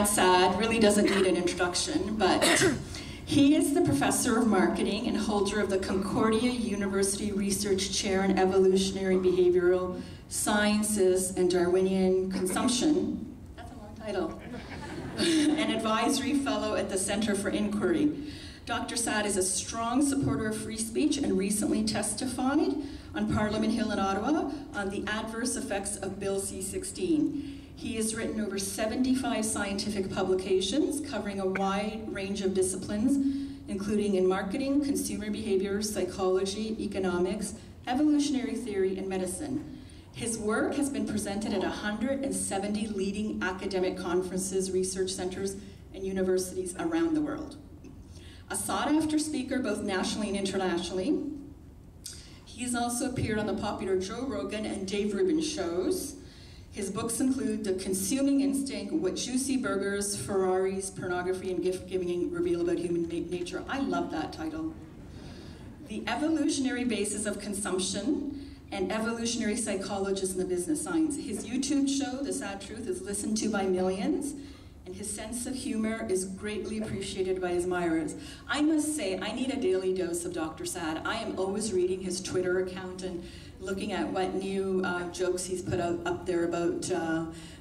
Gad Saad really doesn't need an introduction, but he is the professor of marketing and holder of the Concordia University Research Chair in Evolutionary Behavioral Sciences and Darwinian Consumption. That's a long title. An advisory fellow at the Center for Inquiry. Dr. Saad is a strong supporter of free speech and recently testified on Parliament Hill in Ottawa on the adverse effects of Bill C-16. He has written over 75 scientific publications covering a wide range of disciplines, including in marketing, consumer behavior, psychology, economics, evolutionary theory, and medicine. His work has been presented at 170 leading academic conferences, research centers, and universities around the world. A sought-after speaker both nationally and internationally, he has also appeared on the popular Joe Rogan and Dave Rubin shows. His books include The Consuming Instinct, What Juicy Burgers, Ferraris, Pornography, and Gift-Giving Reveal About Human Nature. I love that title. The Evolutionary Basis of Consumption and Evolutionary Psychologists in the Business Science. His YouTube show, The Sad Truth, is listened to by millions, and his sense of humor is greatly appreciated by his admirers. I must say, I need a daily dose of Dr. Saad. I am always reading his Twitter account and looking at what new jokes he's put out up there about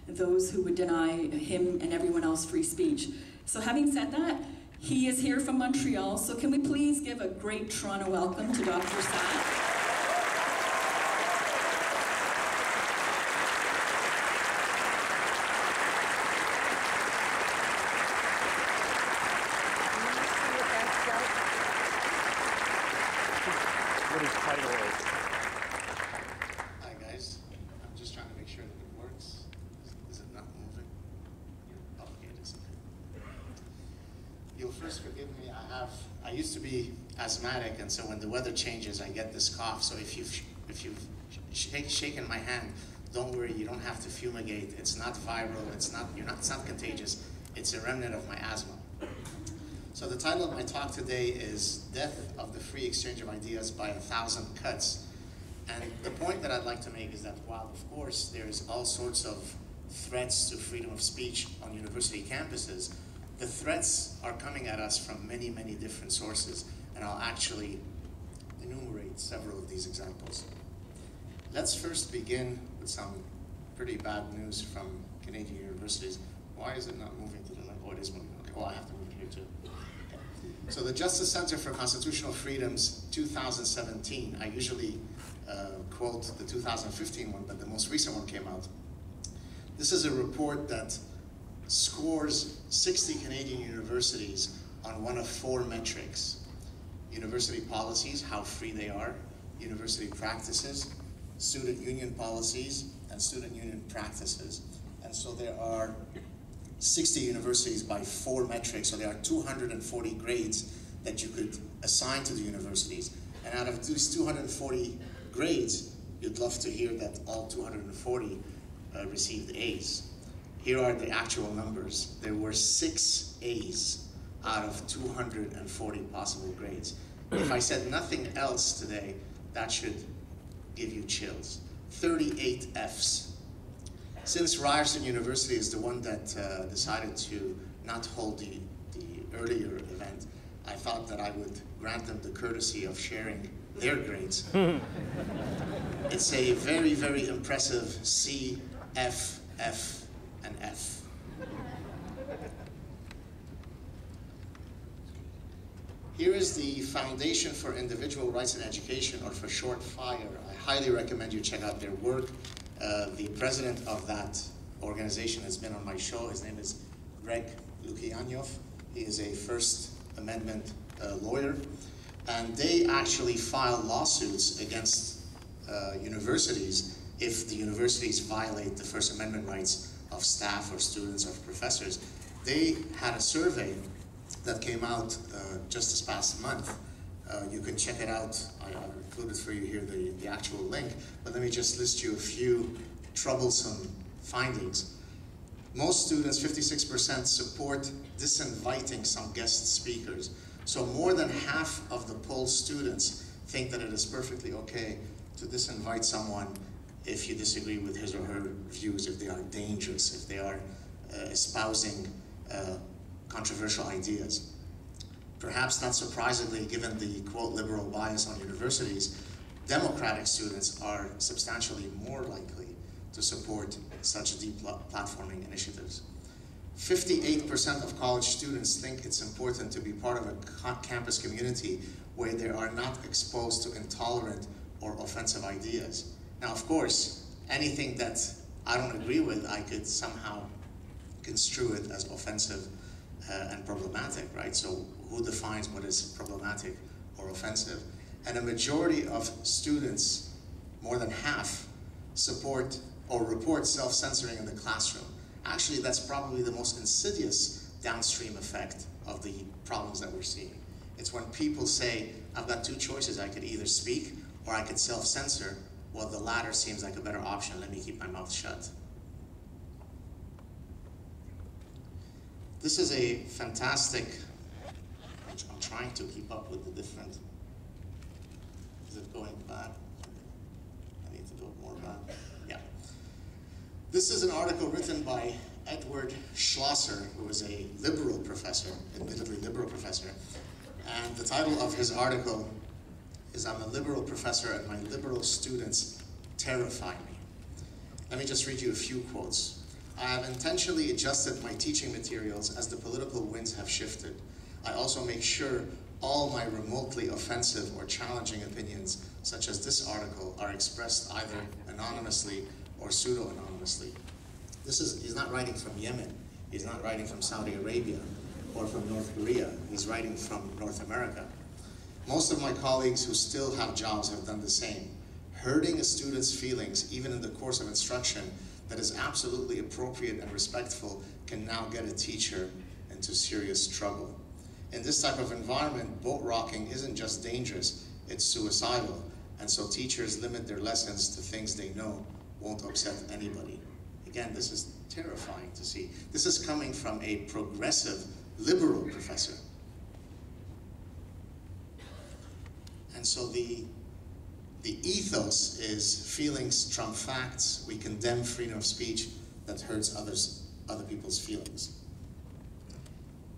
those who would deny him and everyone else free speech. So having said that, he is here from Montreal, so can we please give a great Toronto welcome to Dr. Saad? What his title is. Hi guys, I'm just trying to make sure that it works. Is it not moving? Oh, okay, it is. You'll first forgive me. I used to be asthmatic, and so when the weather changes, I get this cough. So if you've shaken my hand, don't worry. You don't have to fumigate. It's not viral. It's not contagious. It's a remnant of my asthma. So the title of my talk today is Death of the Free Exchange of Ideas by 1,000 Cuts. And the point that I'd like to make is that while, of course, there's all sorts of threats to freedom of speech on university campuses, the threats are coming at us from many, many different sources, and I'll actually enumerate several of these examples. Let's first begin with some pretty bad news from Canadian universities. Why is it not moving to the left? Oh, it is moving. Okay. Oh, I have to move here too. Okay. So the Justice Center for Constitutional Freedoms 2017, I usually quote the 2015 one, but the most recent one came out. This is a report that scores 60 Canadian universities on one of 4 metrics: university policies, how free they are; university practices; student union policies; and student union practices. And so there are 60 universities by 4 metrics, so there are 240 grades that you could assign to the universities. And out of these 240 grades, you'd love to hear that all 240 received A's. Here are the actual numbers. There were 6 A's out of 240 possible grades. If I said nothing else today, that should give you chills. 38 F's. Since Ryerson University is the one that decided to not hold the earlier event, I thought that I would grant them the courtesy of sharing their grades. It's a very, very impressive C, F, F, and F. Here is the Foundation for Individual Rights in Education, or for short, FIRE. I highly recommend you check out their work. The president of that organization has been on my show. His name is Greg Lukianoff. He is a First Amendment lawyer. And they actually file lawsuits against universities if the universities violate the First Amendment rights of staff or students or professors. They had a survey that came out just this past month. You can check it out. I've included for you here the actual link, but let me just list you a few troublesome findings. Most students, 56%, support disinviting some guest speakers. So more than half of the polled students think that it is perfectly okay to disinvite someone if you disagree with his or her views, if they are dangerous, if they are espousing controversial ideas. Perhaps not surprisingly, given the, quote, liberal bias on universities, democratic students are substantially more likely to support such deplatforming initiatives. 58% of college students think it's important to be part of a campus community where they are not exposed to intolerant or offensive ideas. Now, of course, anything that I don't agree with, I could somehow construe it as offensive and problematic, right? So who defines what is problematic or offensive? And a majority of students, more than half, support or report self-censoring in the classroom. Actually, that's probably the most insidious downstream effect of the problems that we're seeing. It's when people say, I've got two choices, I could either speak or I could self-censor. Well, the latter seems like a better option, let me keep my mouth shut. This is a fantastic, I'm trying to keep up with the different, is it going back? I need to go more back, yeah. This is an article written by Edward Schlosser, who is a liberal professor, admittedly liberal professor, and the title of his article is I'm a liberal professor and my liberal students terrify me. Let me just read you a few quotes. I have intentionally adjusted my teaching materials as the political winds have shifted. I also make sure all my remotely offensive or challenging opinions, such as this article, are expressed either anonymously or pseudo-anonymously. He's not writing from Yemen, he's not writing from Saudi Arabia or from North Korea, he's writing from North America. Most of my colleagues who still have jobs have done the same. Hurting a student's feelings, even in the course of instruction, that is absolutely appropriate and respectful can now get a teacher into serious trouble. In this type of environment, boat rocking isn't just dangerous, it's suicidal. And so teachers limit their lessons to things they know won't upset anybody. Again, this is terrifying to see. This is coming from a progressive, liberal professor. And so the ethos is feelings trump facts. We condemn freedom of speech that hurts other people's feelings.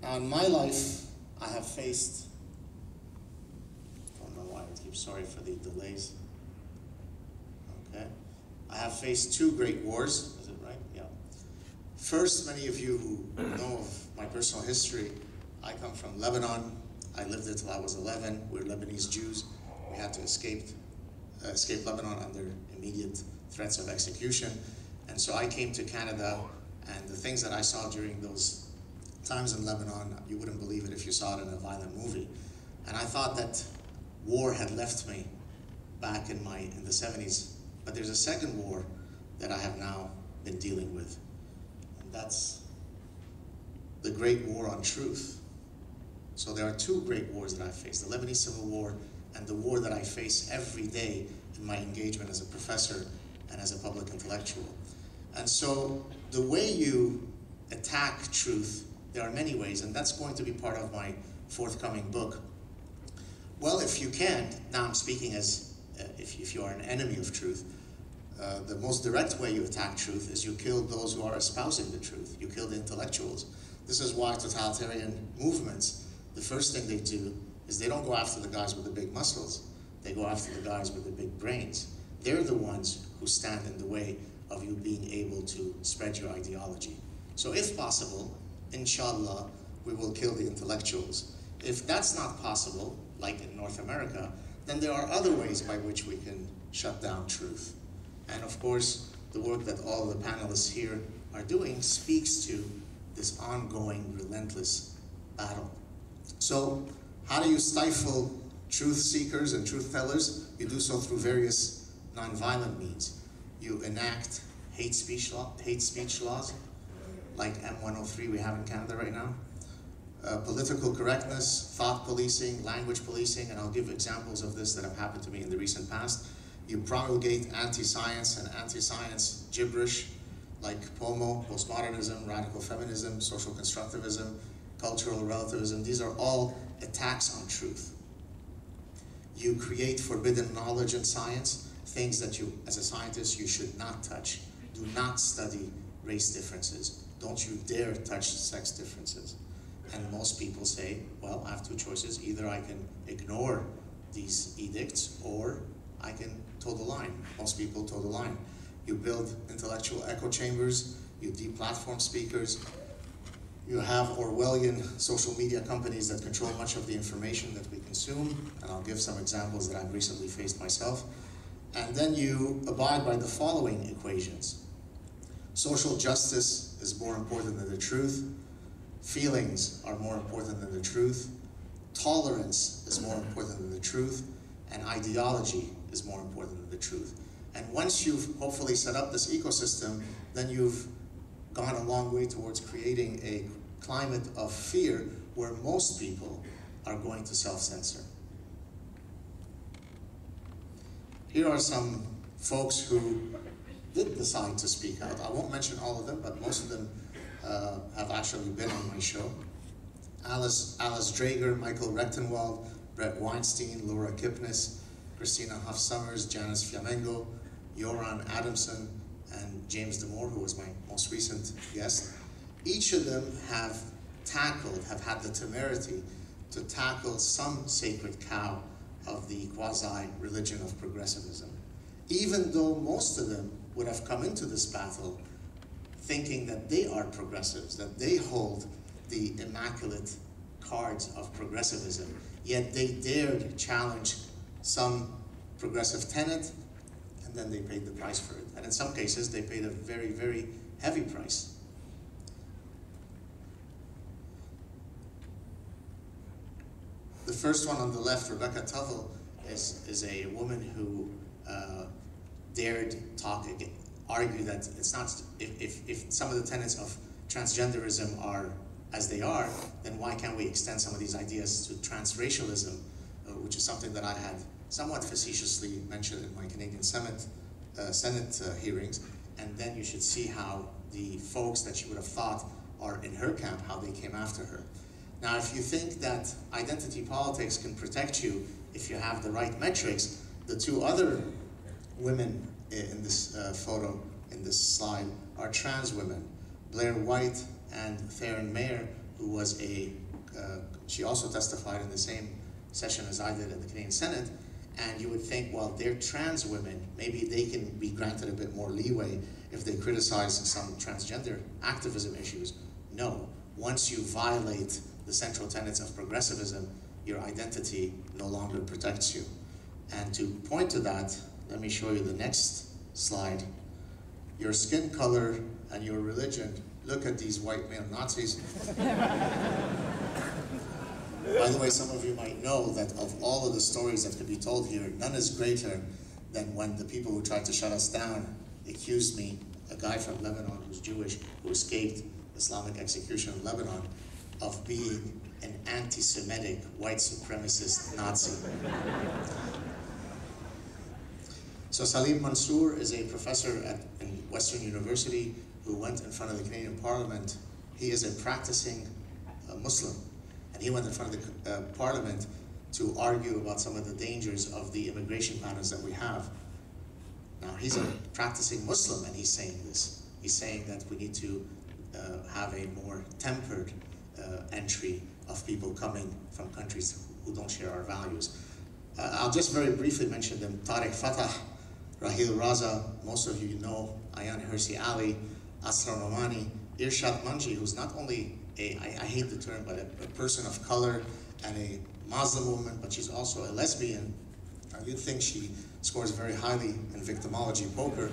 Now in my life, I have faced, I don't know why I keep sorry for the delays. Okay. I have faced two great wars, is it right? Yeah. First, many of you who know of my personal history, I come from Lebanon. I lived there till I was 11. We're Lebanese Jews. We had to escape Lebanon under immediate threats of execution. And so I came to Canada, and the things that I saw during those times in Lebanon, you wouldn't believe it if you saw it in a violent movie. And I thought that war had left me back in the 70s. But there's a second war that I have now been dealing with. And that's the Great War on Truth. So there are two great wars that I've faced, the Lebanese Civil War and the war that I face every day in my engagement as a professor and as a public intellectual. And so the way you attack truth, there are many ways, and that's going to be part of my forthcoming book. Well, if you can, now I'm speaking as if you are an enemy of truth, the most direct way you attack truth is you kill those who are espousing the truth. You kill the intellectuals. This is why totalitarian movements, the first thing they do is they don't go after the guys with the big muscles. They go after the guys with the big brains. They're the ones who stand in the way of you being able to spread your ideology. So if possible, inshallah, we will kill the intellectuals. If that's not possible, like in North America, then there are other ways by which we can shut down truth. And of course, the work that all of the panelists here are doing speaks to this ongoing, relentless battle. So, how do you stifle truth seekers and truth tellers? You do so through various nonviolent means. You enact hate speech laws, like M103 we have in Canada right now. Political correctness, thought policing, language policing, and I'll give examples of this that have happened to me in the recent past. You promulgate anti-science and anti-science gibberish, like POMO, postmodernism, radical feminism, social constructivism, cultural relativism. These are all attacks on truth. You create forbidden knowledge in science, things that you, as a scientist, you should not touch. Do not study race differences. don't you dare touch sex differences. And most people say, well, I have two choices. Either I can ignore these edicts or I can toe the line. Most people toe the line. You build intellectual echo chambers, you deplatform speakers, you have Orwellian social media companies that control much of the information that we consume, and I'll give some examples that I've recently faced myself. And then you abide by the following equations. Social justice is more important than the truth. Feelings are more important than the truth. Tolerance is more important than the truth. And ideology is more important than the truth. And once you've hopefully set up this ecosystem, then you've gone a long way towards creating a climate of fear where most people are going to self-censor. Here are some folks who did decide to speak out. I won't mention all of them, but most of them have actually been on my show. Alice Drager, Michael Rechtenwald, Brett Weinstein, Laura Kipnis, Christina Huff Summers, Janice Fiamengo, Yoran Adamson, and James Damore, who was my most recent guest. Each of them have had the temerity to tackle some sacred cow of the quasi-religion of progressivism, even though most of them would have come into this battle thinking that they are progressives, that they hold the immaculate cards of progressivism, yet they dared challenge some progressive tenet, and then they paid the price for it. And in some cases, they paid a very, very heavy price. The first one on the left, Rebecca Tuffle, is a woman who dared argue that it's not, if some of the tenets of transgenderism are as they are, then why can't we extend some of these ideas to transracialism, which is something that I had somewhat facetiously mentioned in my Canadian Senate hearings, and then you should see how the folks that you would have thought are in her camp, how they came after her. Now, if you think that identity politics can protect you if you have the right metrics, the two other women in this photo, in this slide, are trans women. Blair White and Theron Mayer, who was she also testified in the same session as I did at the Canadian Senate, and you would think, well, they're trans women, maybe they can be granted a bit more leeway if they criticize some transgender activism issues. No, once you violate the central tenets of progressivism, your identity no longer protects you. And to point to that, let me show you the next slide. Your skin color and your religion. Look at these white male Nazis. By the way, some of you might know that of all of the stories that could be told here, none is greater than when the people who tried to shut us down accused me, a guy from Lebanon who's Jewish, who escaped Islamic execution in Lebanon, of being an anti-Semitic, white supremacist Nazi. So Salim Mansour is a professor in Western University who went in front of the Canadian Parliament. He is a practicing Muslim, and he went in front of the Parliament to argue about some of the dangers of the immigration patterns that we have. Now, he's a practicing Muslim, and he's saying this. He's saying that we need to have a more tempered entry of people coming from countries who don't share our values. I'll just very briefly mention them. Tariq Fatah, Rahil Raza, most of you know, Ayan Hirsi Ali, Asra Nomani, Irshad Manji, who's not only I hate the term, but a person of color and a Muslim woman, but she's also a lesbian. Now, you'd think she scores very highly in victimology poker.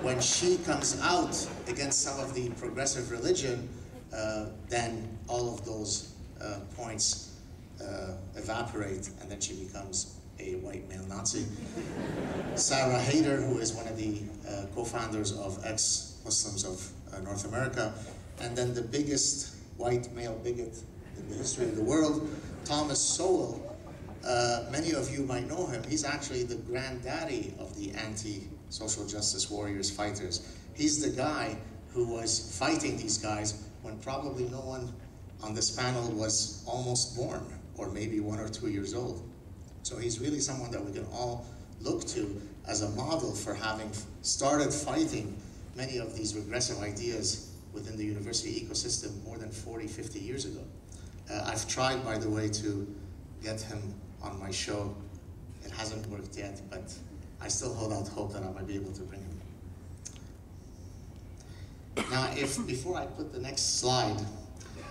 When she comes out against some of the progressive religion, then all of those points evaporate, and then she becomes a white male Nazi. Sarah Haider, who is one of the co-founders of ex-Muslims of North America, and then the biggest white male bigot in the history of the world, Thomas Sowell. Many of you might know him. He's actually the granddaddy of the anti-social justice warriors fighters. He's the guy who was fighting these guys when probably no one on this panel was almost born, or maybe 1 or 2 years old. So he's really someone that we can all look to as a model for having started fighting many of these regressive ideas within the university ecosystem more than 40, 50 years ago. I've tried, by the way, to get him on my show. It hasn't worked yet, but I still hold out hope that I might be able to bring him. Now, before I put the next slide,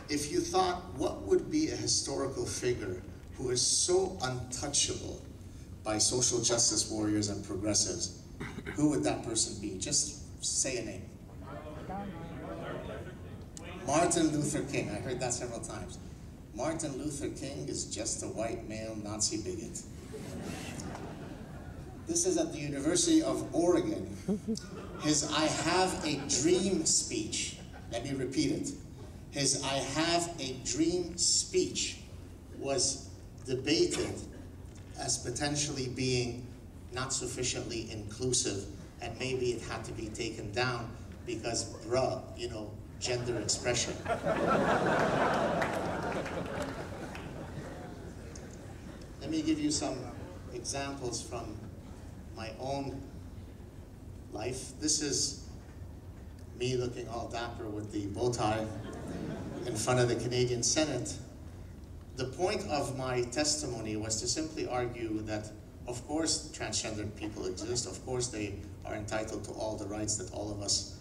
if you thought, what would be a historical figure who is so untouchable by social justice warriors and progressives, who would that person be? Just say a name. Martin Luther King. I heard that several times. Martin Luther King is just a white male Nazi bigot. This is at the University of Oregon. His I have a dream speech. Let me repeat it. His I have a dream speech was debated as potentially being not sufficiently inclusive, and maybe it had to be taken down because, bruh, you know, gender expression. Let me give you some examples from my own life. This is me looking all dapper with the bow tie in front of the Canadian Senate. The point of my testimony was to simply argue that, of course, transgender people exist. Of course, they are entitled to all the rights that all of us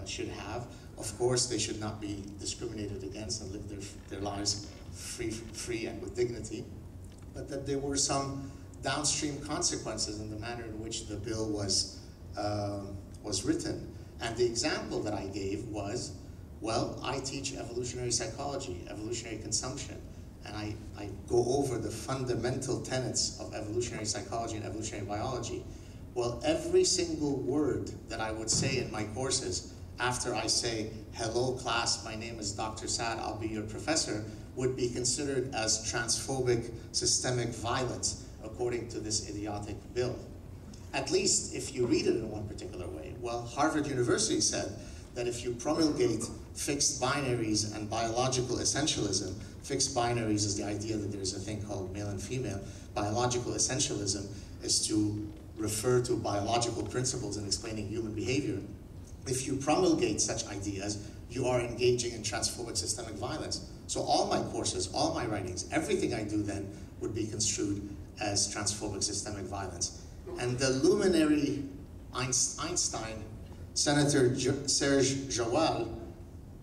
should have. Of course, they should not be discriminated against and live their lives free and with dignity. But that there were some downstream consequences in the manner in which the bill was written. And the example that I gave was, well, I teach evolutionary psychology, evolutionary consumption, and I go over the fundamental tenets of evolutionary psychology and evolutionary biology. Well, every single word that I would say in my courses after I say, hello class, my name is Dr. Saad, I'll be your professor, would be considered as transphobic systemic violence according to this idiotic bill. At least if you read it in one particular way. Well, Harvard University said that if you promulgate fixed binaries and biological essentialism, fixed binaries is the idea that there's a thing called male and female. Biological essentialism is to refer to biological principles in explaining human behavior. If you promulgate such ideas, you are engaging in transphobic systemic violence. So all my courses, all my writings, everything I do then would be construed as transphobic systemic violence. And the luminary Einstein, Senator Serge Joal,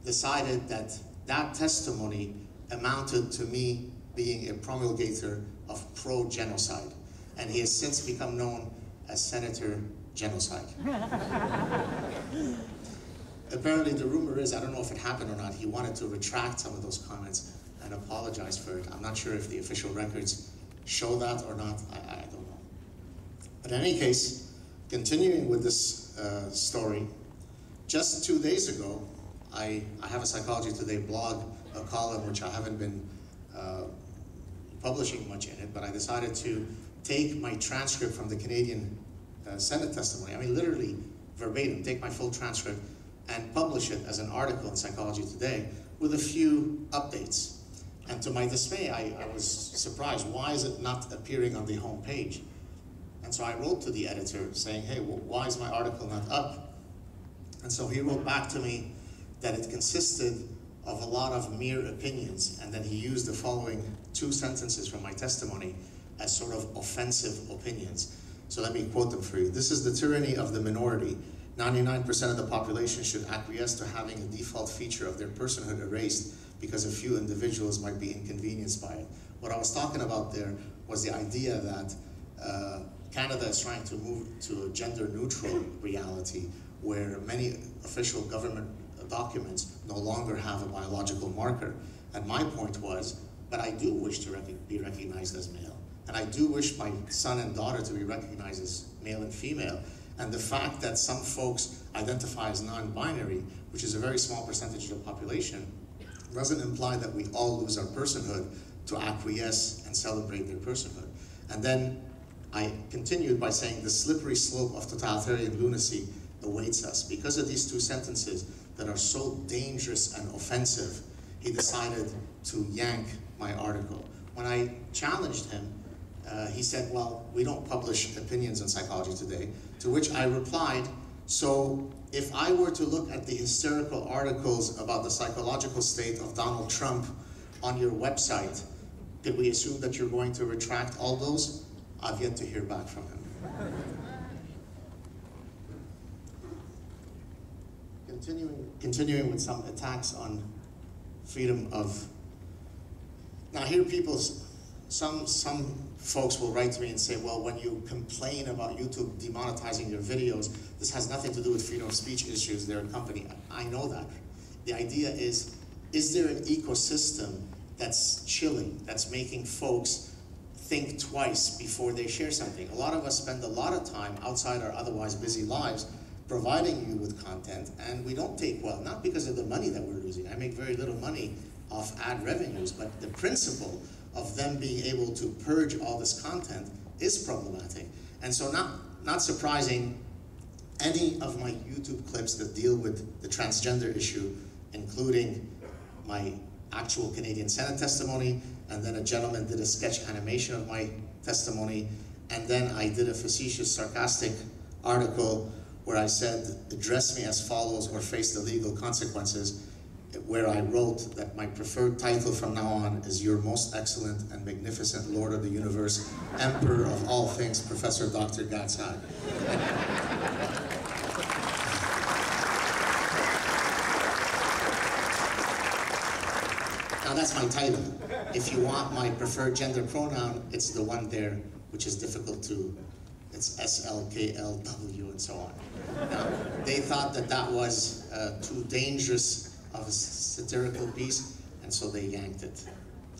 decided that that testimony amounted to me being a promulgator of pro-genocide. And he has since become known as Senator Genocide. Apparently the rumor is, I don't know if it happened or not, he wanted to retract some of those comments and apologize for it. I'm not sure if the official records show that or not, I don't know. But in any case, continuing with this story, just 2 days ago, I have a Psychology Today blog, a column which I haven't been publishing much in it, but I decided to take my transcript from the Canadian Senate testimony, I mean literally verbatim, take my full transcript and publish it as an article in Psychology Today with a few updates. And to my dismay, I was surprised, why is it not appearing on the home page? And so I wrote to the editor saying, hey, well, why is my article not up? And so he wrote back to me that it consisted of a lot of mere opinions, and then he used the following 2 sentences from my testimony as sort of offensive opinions. So let me quote them for you. This is the tyranny of the minority. 99% of the population should acquiesce to having a default feature of their personhood erased because a few individuals might be inconvenienced by it. What I was talking about there was the idea that Canada is trying to move to a gender-neutral reality where many official government documents no longer have a biological marker. And my point was, but I do wish to be recognized as male. And I do wish my son and daughter to be recognized as male and female. And the fact that some folks identify as non-binary, which is a very small percentage of the population, doesn't imply that we all lose our personhood to acquiesce and celebrate their personhood. And then I continued by saying the slippery slope of totalitarian lunacy awaits us. Because of these 2 sentences that are so dangerous and offensive, he decided to yank my article. When I challenged him, he said, well, we don't publish opinions on Psychology Today, to which I replied, So if I were to look at the hysterical articles about the psychological state of Donald Trump on your website, could we assume that you're going to retract all those? I've yet to hear back from him. Continuing with some attacks on freedom of... Now here people, some folks will write to me and say, well, when you complain about YouTube demonetizing your videos, this has nothing to do with freedom of speech issues, they're a company. I know that. The idea is there an ecosystem that's chilling, that's making folks think twice before they share something? A lot of us spend a lot of time outside our otherwise busy lives providing you with content, and we don't take well, not because of the money that we're losing. I make very little money off ad revenues, but the principle of them being able to purge all this content is problematic. And so not surprising, any of my YouTube clips that deal with the transgender issue, including my actual Canadian Senate testimony, and then a gentleman did a sketch animation of my testimony, and then I did a facetious, sarcastic article where I said, address me as follows or face the legal consequences, where I wrote that my preferred title from now on is Your Most Excellent and Magnificent Lord of the Universe, Emperor of all things, Professor Dr. Gad Saad. Now that's my title. If you want my preferred gender pronoun, it's the one there, which is difficult to, it's SLKLW and so on. Now, they thought that that was too dangerous of a satirical piece, and so they yanked it.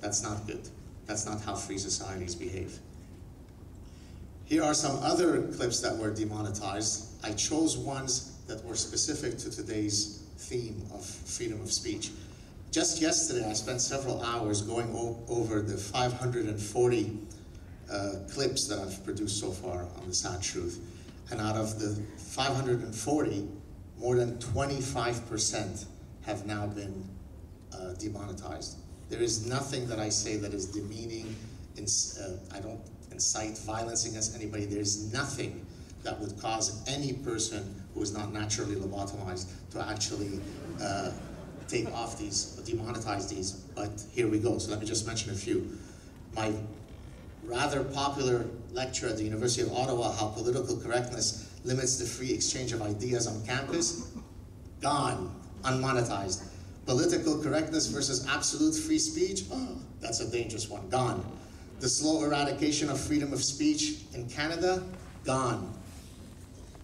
That's not good. That's not how free societies behave. Here are some other clips that were demonetized. I chose ones that were specific to today's theme of freedom of speech. Just yesterday, I spent several hours going over the 540 clips that I've produced so far on the sad truth. And out of the 540, more than 25% have now been demonetized. There is nothing that I say that is demeaning. I don't incite violence against anybody. There's nothing that would cause any person who is not naturally lobotomized to actually take off these, demonetize these, but here we go. So let me just mention a few. My rather popular lecture at the University of Ottawa, How Political Correctness Limits the Free Exchange of Ideas on Campus, gone, unmonetized. Political correctness versus absolute free speech, oh, that's a dangerous one, gone. The slow eradication of freedom of speech in Canada, gone.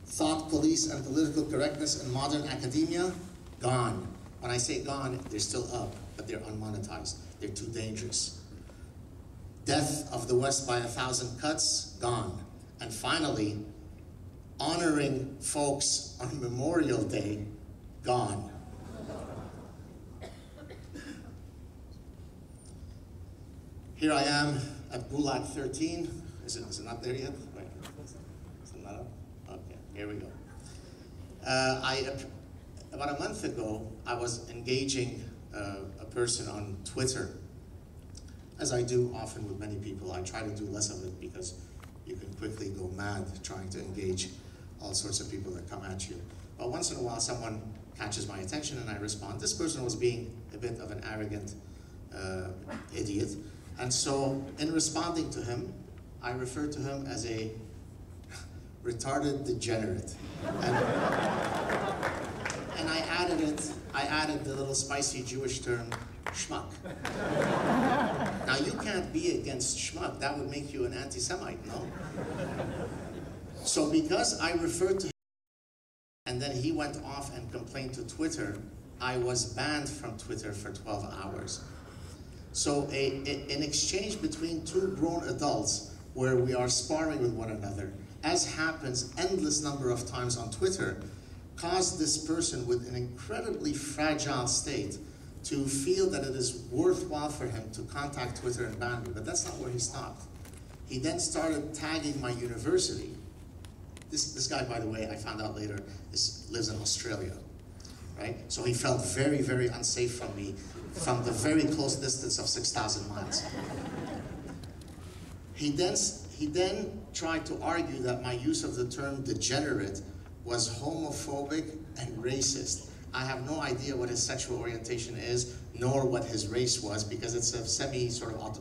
Thought police and political correctness in modern academia, gone. When I say gone, they're still up, but they're unmonetized. They're too dangerous. Death of the West by 1,000 cuts, gone. And finally, honoring folks on Memorial Day, gone. Here I am at Gulag 13. Is it not there yet? Wait, is it not up? Okay, here we go. About a month ago, I was engaging a person on Twitter. As I do often with many people, I try to do less of it because you can quickly go mad trying to engage all sorts of people that come at you. But once in a while, someone catches my attention and I respond. This person was being a bit of an arrogant idiot. And so, in responding to him, I referred to him as a retarded degenerate. And I added the little spicy Jewish term, schmuck. Now, you can't be against schmuck. That would make you an anti-Semite, no? So because I referred to him, and then he went off and complained to Twitter, I was banned from Twitter for 12 hours. So an exchange between two grown adults where we are sparring with one another, as happens endless number of times on Twitter, caused this person with an incredibly fragile state to feel that it is worthwhile for him to contact Twitter and ban me. But that's not where he stopped. He then started tagging my university. This guy, by the way, I found out later, lives in Australia, right? So he felt very, very unsafe from me from the very close distance of 6,000 miles. He then tried to argue that my use of the term degenerate was homophobic and racist. I have no idea what his sexual orientation is, nor what his race was, because it's a sort of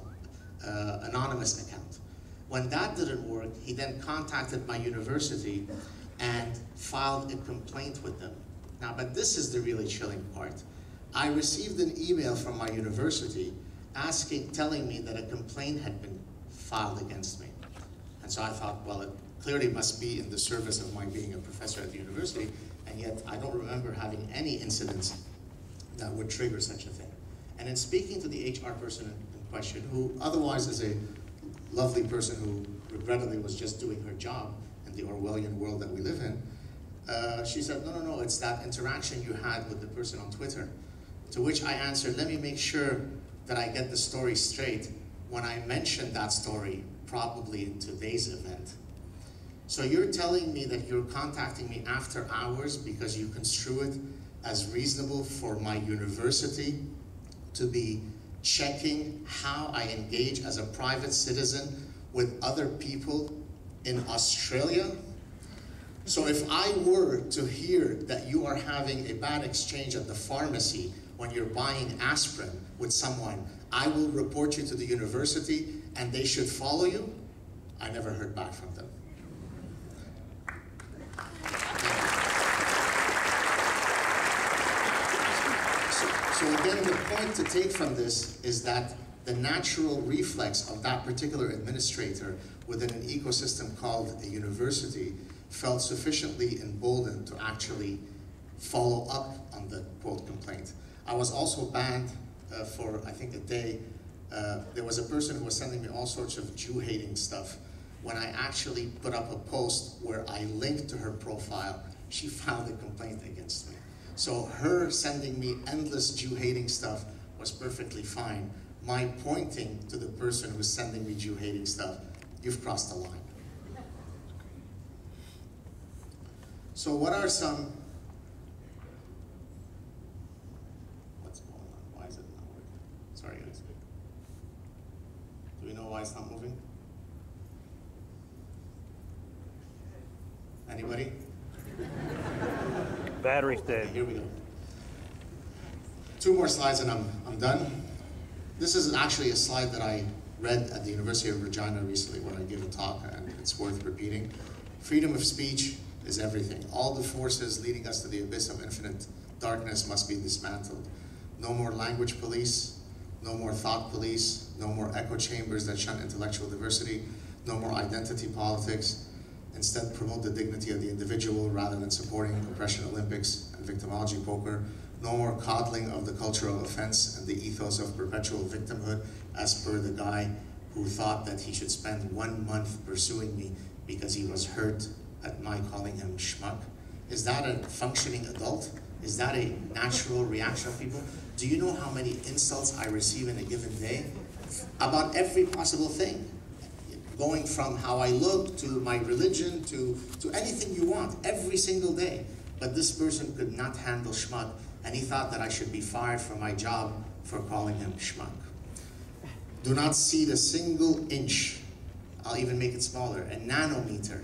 anonymous account. When that didn't work, he then contacted my university and filed a complaint with them. Now, but this is the really chilling part. I received an email from my university telling me that a complaint had been filed against me. And so I thought, well, it clearly must be in the service of my being a professor at the university, and yet I don't remember having any incidents that would trigger such a thing. And in speaking to the HR person in question, who otherwise is a lovely person who regrettably was just doing her job in the Orwellian world that we live in, she said, no, it's that interaction you had with the person on Twitter. To which I answered, let me make sure that I get the story straight. When I mentioned that story, probably in today's event. So you're telling me that you're contacting me after hours because you construe it as reasonable for my university to be checking how I engage as a private citizen with other people in Australia? So if I were to hear that you are having a bad exchange at the pharmacy when you're buying aspirin with someone, I will report you to the university and they should follow you? I never heard back from them. So again, the point to take from this is that the natural reflex of that particular administrator within an ecosystem called a university felt sufficiently emboldened to actually follow up on the quote complaint. I was also banned for, I think, a day. There was a person who was sending me all sorts of Jew-hating stuff. When I actually put up a post where I linked to her profile, she filed a complaint against me. So her sending me endless Jew-hating stuff was perfectly fine. My pointing to the person who's sending me Jew-hating stuff, you've crossed the line. So what are some... What's going on? Why is it not working? Sorry, guys. Do we know why it's not moving? Anybody? Battery's dead. Okay, here we go. 2 more slides and I'm done. This is actually a slide that I read at the University of Regina recently when I gave a talk, and it's worth repeating. Freedom of speech is everything. All the forces leading us to the abyss of infinite darkness must be dismantled. No more language police, no more thought police, no more echo chambers that shun intellectual diversity, no more identity politics. Instead, promote the dignity of the individual rather than supporting oppression Olympics and victimology poker. No more coddling of the culture of offense and the ethos of perpetual victimhood, as per the guy who thought that he should spend 1 month pursuing me because he was hurt at my calling him schmuck. Is that a functioning adult? Is that a natural reaction of people? Do you know how many insults I receive in a given day? About every possible thing. Going from how I look, to my religion, to anything you want, every single day. But this person could not handle schmuck, and he thought that I should be fired from my job for calling him schmuck. Do not cede a single inch, I'll even make it smaller, a nanometer,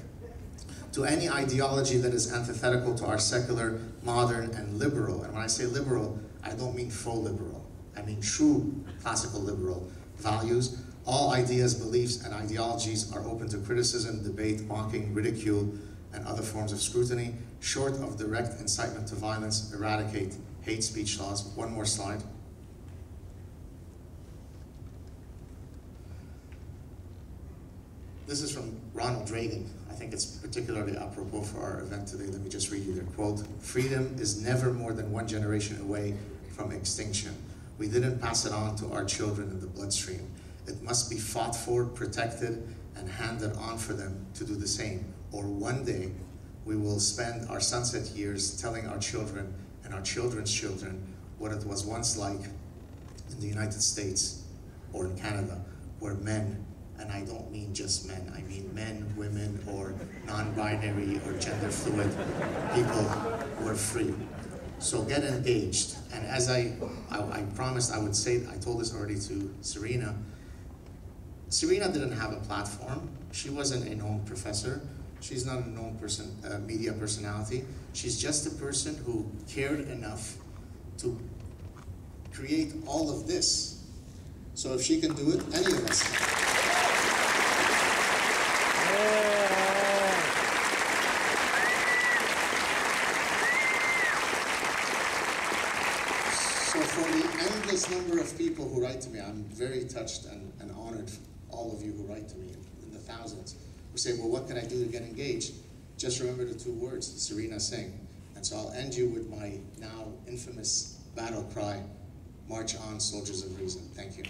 to any ideology that is antithetical to our secular, modern, and liberal. And when I say liberal, I don't mean faux liberal. I mean true classical liberal values. All ideas, beliefs, and ideologies are open to criticism, debate, mocking, ridicule, and other forms of scrutiny. Short of direct incitement to violence, eradicate hate speech laws. 1 more slide. This is from Ronald Reagan. I think it's particularly apropos for our event today. Let me just read you their quote. Freedom is never more than 1 generation away from extinction. We didn't pass it on to our children in the bloodstream. It must be fought for, protected, and handed on for them to do the same. Or one day, we will spend our sunset years telling our children and our children's children what it was once like in the United States or in Canada, where men, and I don't mean just men, I mean men, women, or non-binary or gender fluid people were free. So get engaged. And as I promised I would say, I told this already to Sarina. Sarina didn't have a platform. She wasn't a known professor. She's not a known media personality. She's just a person who cared enough to create all of this. So if she can do it, any of us can. So for the endless number of people who write to me, I'm very touched and honored, all of you who write to me in the thousands, who say, well, what can I do to get engaged? Just remember the 2 words, Sarina Singh. And so I'll end you with my now infamous battle cry, march on, soldiers of reason. Thank you.